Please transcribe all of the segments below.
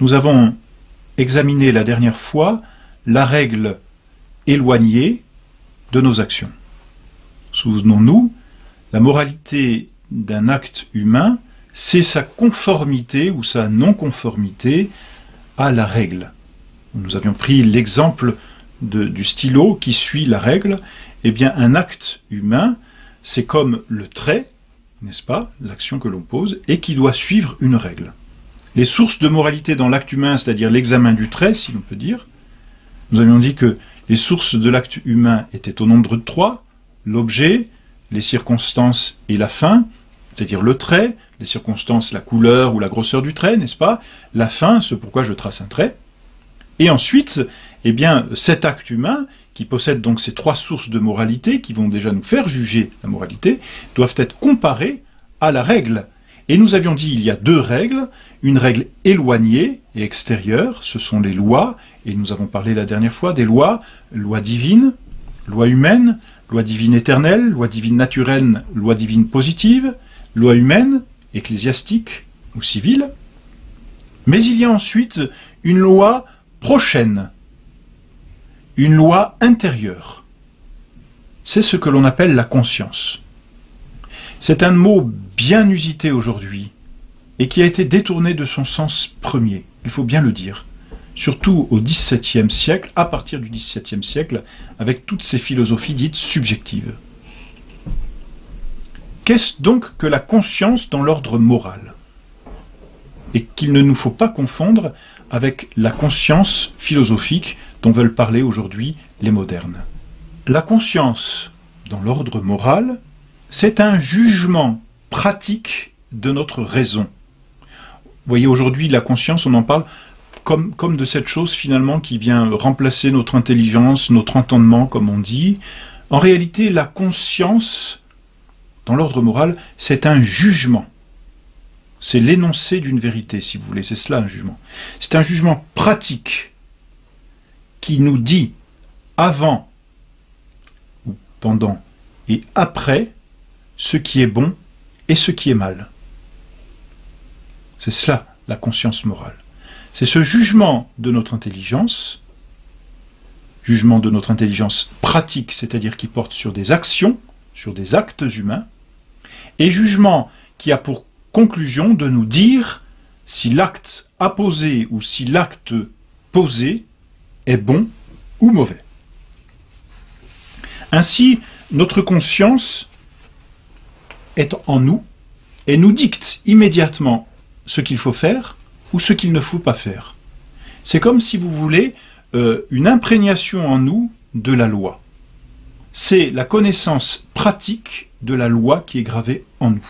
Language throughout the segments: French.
Nous avons examiné la dernière fois la règle éloignée de nos actions. Souvenons-nous, la moralité d'un acte humain, c'est sa conformité ou sa non-conformité à la règle. Nous avions pris l'exemple du stylo qui suit la règle. Eh bien, un acte humain, c'est comme le trait, n'est-ce pas, l'action que l'on pose, et qui doit suivre une règle. Les sources de moralité dans l'acte humain, c'est-à-dire l'examen du trait, si l'on peut dire, nous avions dit que les sources de l'acte humain étaient au nombre de 3, l'objet, les circonstances et la fin, c'est-à-dire le trait, les circonstances, la couleur ou la grosseur du trait, n'est-ce pas, la fin, ce pourquoi je trace un trait, et ensuite, eh bien, cet acte humain, qui possède donc ces 3 sources de moralité, qui vont déjà nous faire juger la moralité, doivent être comparées à la règle. Et nous avions dit il y a 2 règles, une règle éloignée et extérieure, ce sont les lois, et nous avons parlé la dernière fois des lois, loi divine, loi humaine, loi divine éternelle, loi divine naturelle, loi divine positive, loi humaine, ecclésiastique ou civile. Mais il y a ensuite une loi prochaine, une loi intérieure. C'est ce que l'on appelle la conscience. C'est un mot bien usité aujourd'hui et qui a été détourné de son sens premier, il faut bien le dire, surtout au XVIIe siècle, à partir du XVIIe siècle, avec toutes ces philosophies dites subjectives. Qu'est-ce donc que la conscience dans l'ordre moral? Et qu'il ne nous faut pas confondre avec la conscience philosophique dont veulent parler aujourd'hui les modernes. La conscience dans l'ordre moral, c'est un jugement pratique de notre raison. Vous voyez, aujourd'hui, la conscience, on en parle comme de cette chose finalement qui vient remplacer notre intelligence, notre entendement, comme on dit. En réalité, la conscience, dans l'ordre moral, c'est un jugement. C'est l'énoncé d'une vérité, si vous voulez, c'est cela un jugement. C'est un jugement pratique qui nous dit avant, ou pendant et après, ce qui est bon et ce qui est mal. C'est cela, la conscience morale. C'est ce jugement de notre intelligence pratique, c'est-à-dire qui porte sur des actions, sur des actes humains, et jugement qui a pour conclusion de nous dire si l'acte apposé ou si l'acte posé est bon ou mauvais. Ainsi, notre conscience est en nous et nous dicte immédiatement ce qu'il faut faire ou ce qu'il ne faut pas faire. C'est comme si vous voulez une imprégnation en nous de la loi. C'est la connaissance pratique de la loi qui est gravée en nous.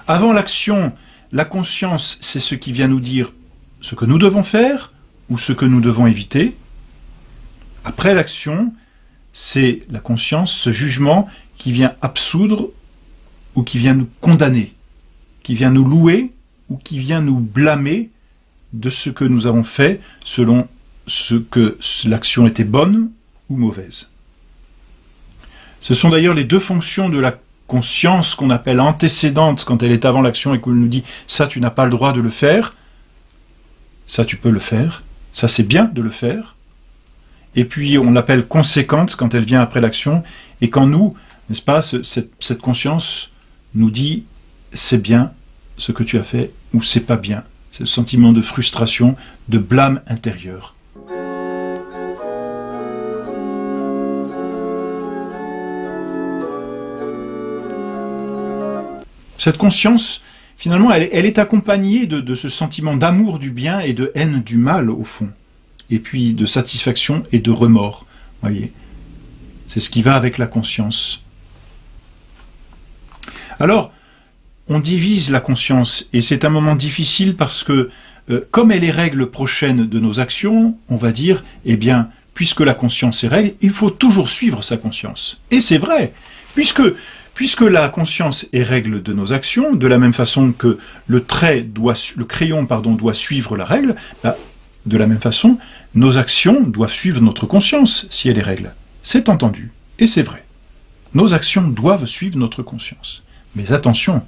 Avant l'action, la conscience, c'est ce qui vient nous dire ce que nous devons faire ou ce que nous devons éviter. Après l'action, c'est la conscience, ce jugement qui vient absoudre ou qui vient nous condamner, qui vient nous louer ou qui vient nous blâmer de ce que nous avons fait selon ce que l'action était bonne ou mauvaise. Ce sont d'ailleurs les 2 fonctions de la conscience qu'on appelle antécédente quand elle est avant l'action et qu'on nous dit « ça tu n'as pas le droit de le faire », ça tu peux le faire, ça c'est bien de le faire, et puis on l'appelle conséquente quand elle vient après l'action, et quand nous, n'est-ce pas, cette conscience nous dit « c'est bien ce que tu as fait » ou « c'est pas bien », c'est le sentiment de frustration, de blâme intérieur. Cette conscience, finalement, elle est accompagnée de ce sentiment d'amour du bien et de haine du mal, au fond. Et puis de satisfaction et de remords, voyez. C'est ce qui va avec la conscience. Alors, on divise la conscience, et c'est un moment difficile parce que, comme elle est règle prochaine de nos actions, on va dire, eh bien, puisque la conscience est règle, il faut toujours suivre sa conscience. Et c'est vrai, puisque la conscience est règle de nos actions, de la même façon que le crayon doit suivre la règle, de la même façon, nos actions doivent suivre notre conscience, si elle est règle. C'est entendu, et c'est vrai. Nos actions doivent suivre notre conscience. Mais attention,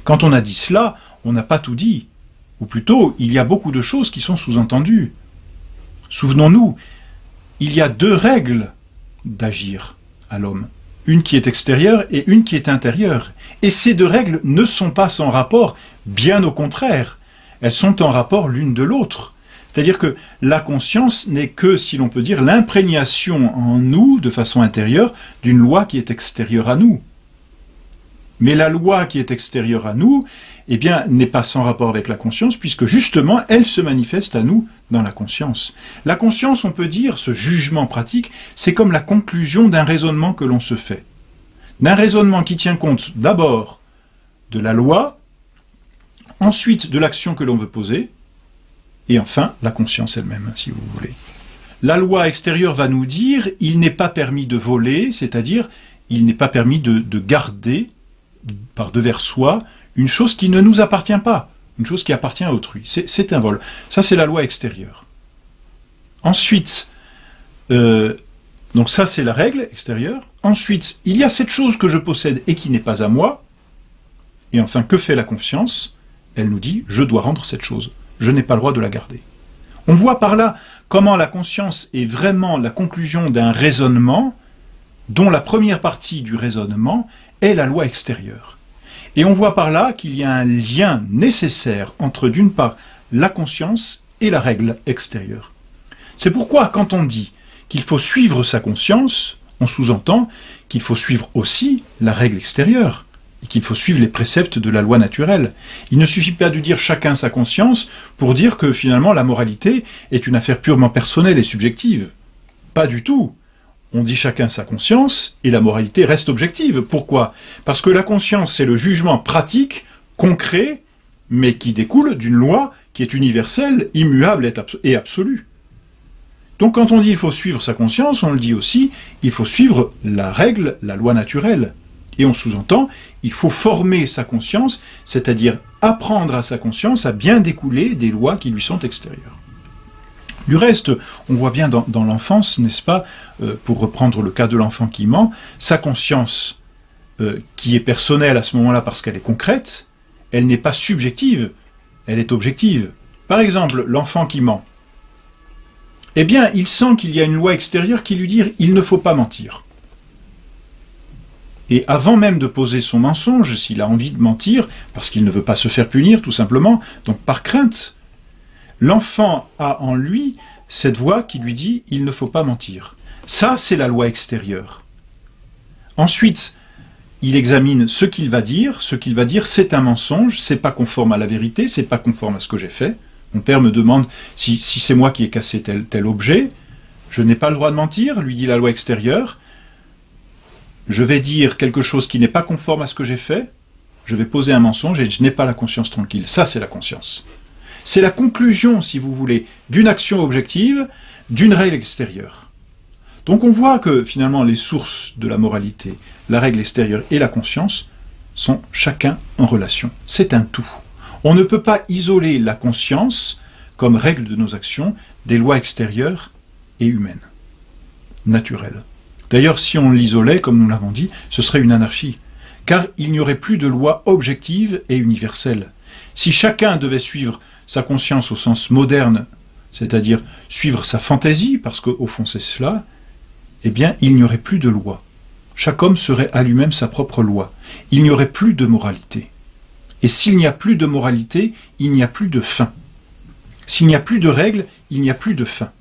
quand on a dit cela, on n'a pas tout dit. Ou plutôt, il y a beaucoup de choses qui sont sous-entendues. Souvenons-nous, il y a deux règles d'agir à l'homme. Une qui est extérieure et une qui est intérieure. Et ces deux règles ne sont pas sans rapport, bien au contraire. Elles sont en rapport l'une de l'autre. C'est-à-dire que la conscience n'est que, si l'on peut dire, l'imprégnation en nous, de façon intérieure, d'une loi qui est extérieure à nous. Mais la loi qui est extérieure à nous, eh bien, n'est pas sans rapport avec la conscience, puisque justement, elle se manifeste à nous dans la conscience. La conscience, on peut dire, ce jugement pratique, c'est comme la conclusion d'un raisonnement que l'on se fait. D'un raisonnement qui tient compte d'abord de la loi, ensuite de l'action que l'on veut poser, et enfin la conscience elle-même, si vous voulez. La loi extérieure va nous dire, il n'est pas permis de voler, c'est-à-dire, il n'est pas permis de garder, par devers soi, une chose qui ne nous appartient pas, une chose qui appartient à autrui. C'est un vol. Ça, c'est la loi extérieure. Ensuite, donc ça, c'est la règle extérieure. Ensuite, il y a cette chose que je possède et qui n'est pas à moi. Et enfin, que fait la conscience? Elle nous dit, je dois rendre cette chose. Je n'ai pas le droit de la garder. On voit par là comment la conscience est vraiment la conclusion d'un raisonnement dont la première partie du raisonnement est la loi extérieure. Et on voit par là qu'il y a un lien nécessaire entre, d'une part, la conscience et la règle extérieure. C'est pourquoi, quand on dit qu'il faut suivre sa conscience, on sous-entend qu'il faut suivre aussi la règle extérieure, et qu'il faut suivre les préceptes de la loi naturelle. Il ne suffit pas de dire chacun sa conscience pour dire que finalement la moralité est une affaire purement personnelle et subjective. Pas du tout. On dit chacun sa conscience et la moralité reste objective. Pourquoi? Parce que la conscience, c'est le jugement pratique, concret, mais qui découle d'une loi qui est universelle, immuable et absolue. Donc quand on dit il faut suivre sa conscience, on le dit aussi, il faut suivre la règle, la loi naturelle. Et on sous-entend, il faut former sa conscience, c'est-à-dire apprendre à sa conscience à bien découler des lois qui lui sont extérieures. Du reste, on voit bien dans l'enfance, n'est-ce pas, pour reprendre le cas de l'enfant qui ment, sa conscience, qui est personnelle à ce moment-là parce qu'elle est concrète, elle n'est pas subjective, elle est objective. Par exemple, l'enfant qui ment, eh bien, il sent qu'il y a une loi extérieure qui lui dit « il ne faut pas mentir ». Et avant même de poser son mensonge, s'il a envie de mentir, parce qu'il ne veut pas se faire punir, tout simplement, donc par crainte, l'enfant a en lui cette voix qui lui dit « il ne faut pas mentir ». Ça, c'est la loi extérieure. Ensuite, il examine ce qu'il va dire. Ce qu'il va dire, c'est un mensonge, c'est pas conforme à la vérité, c'est pas conforme à ce que j'ai fait. Mon père me demande si c'est moi qui ai cassé tel objet. Je n'ai pas le droit de mentir, lui dit la loi extérieure. Je vais dire quelque chose qui n'est pas conforme à ce que j'ai fait. Je vais poser un mensonge et je n'ai pas la conscience tranquille. Ça, c'est la conscience. C'est la conclusion, si vous voulez, d'une action objective, d'une règle extérieure. Donc on voit que finalement les sources de la moralité, la règle extérieure et la conscience, sont chacun en relation. C'est un tout. On ne peut pas isoler la conscience comme règle de nos actions des lois extérieures et humaines, naturelles. D'ailleurs, si on l'isolait, comme nous l'avons dit, ce serait une anarchie, car il n'y aurait plus de loi objective et universelle. Si chacun devait suivre sa conscience au sens moderne, c'est-à-dire suivre sa fantaisie, parce qu'au fond c'est cela, eh bien, il n'y aurait plus de loi. Chaque homme serait à lui-même sa propre loi. Il n'y aurait plus de moralité. Et s'il n'y a plus de moralité, il n'y a plus de fin. S'il n'y a plus de règles, il n'y a plus de fin.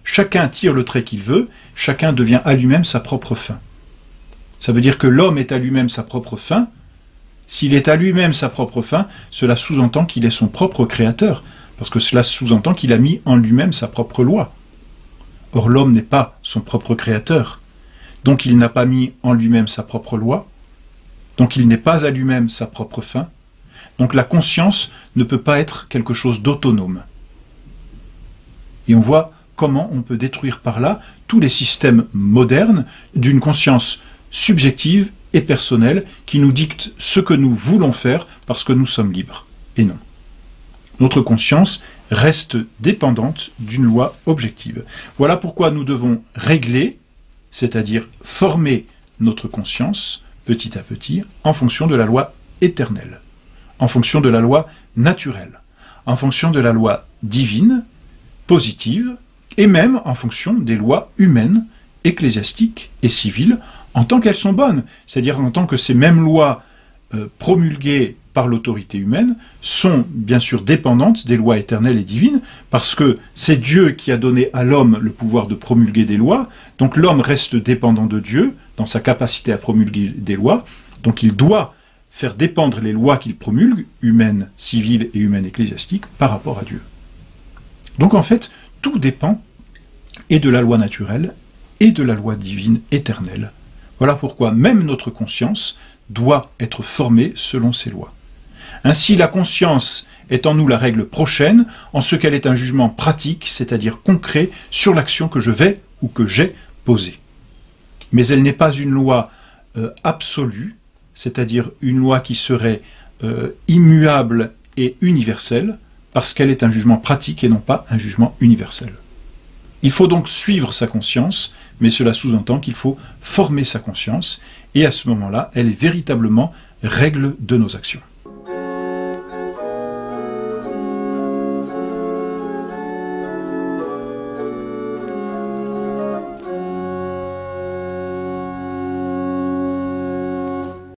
Chacun tire le trait qu'il veut, chacun devient à lui-même sa propre fin. Ça veut dire que l'homme est à lui-même sa propre fin. S'il est à lui-même sa propre fin, cela sous-entend qu'il est son propre créateur, parce que cela sous-entend qu'il a mis en lui-même sa propre loi. Or l'homme n'est pas son propre créateur, donc il n'a pas mis en lui-même sa propre loi, donc il n'est pas à lui-même sa propre fin, donc la conscience ne peut pas être quelque chose d'autonome. Et on voit comment on peut détruire par là tous les systèmes modernes d'une conscience subjective et personnelle qui nous dicte ce que nous voulons faire parce que nous sommes libres. Et non. Notre conscience reste dépendante d'une loi objective. Voilà pourquoi nous devons régler, c'est-à-dire former notre conscience petit à petit en fonction de la loi éternelle, en fonction de la loi naturelle, en fonction de la loi divine, positive, et même en fonction des lois humaines, ecclésiastiques et civiles, en tant qu'elles sont bonnes, c'est-à-dire en tant que ces mêmes lois promulguées par l'autorité humaine sont bien sûr dépendantes des lois éternelles et divines, parce que c'est Dieu qui a donné à l'homme le pouvoir de promulguer des lois, donc l'homme reste dépendant de Dieu dans sa capacité à promulguer des lois, donc il doit faire dépendre les lois qu'il promulgue, humaines, civiles et humaines ecclésiastiques, par rapport à Dieu. Donc en fait, tout dépend et de la loi naturelle et de la loi divine éternelle. Voilà pourquoi même notre conscience doit être formée selon ces lois. Ainsi, la conscience est en nous la règle prochaine, en ce qu'elle est un jugement pratique, c'est-à-dire concret, sur l'action que je vais ou que j'ai posée. Mais elle n'est pas une loi absolue, c'est-à-dire une loi qui serait immuable et universelle, parce qu'elle est un jugement pratique et non pas un jugement universel. Il faut donc suivre sa conscience, mais cela sous-entend qu'il faut former sa conscience, et à ce moment-là, elle est véritablement règle de nos actions.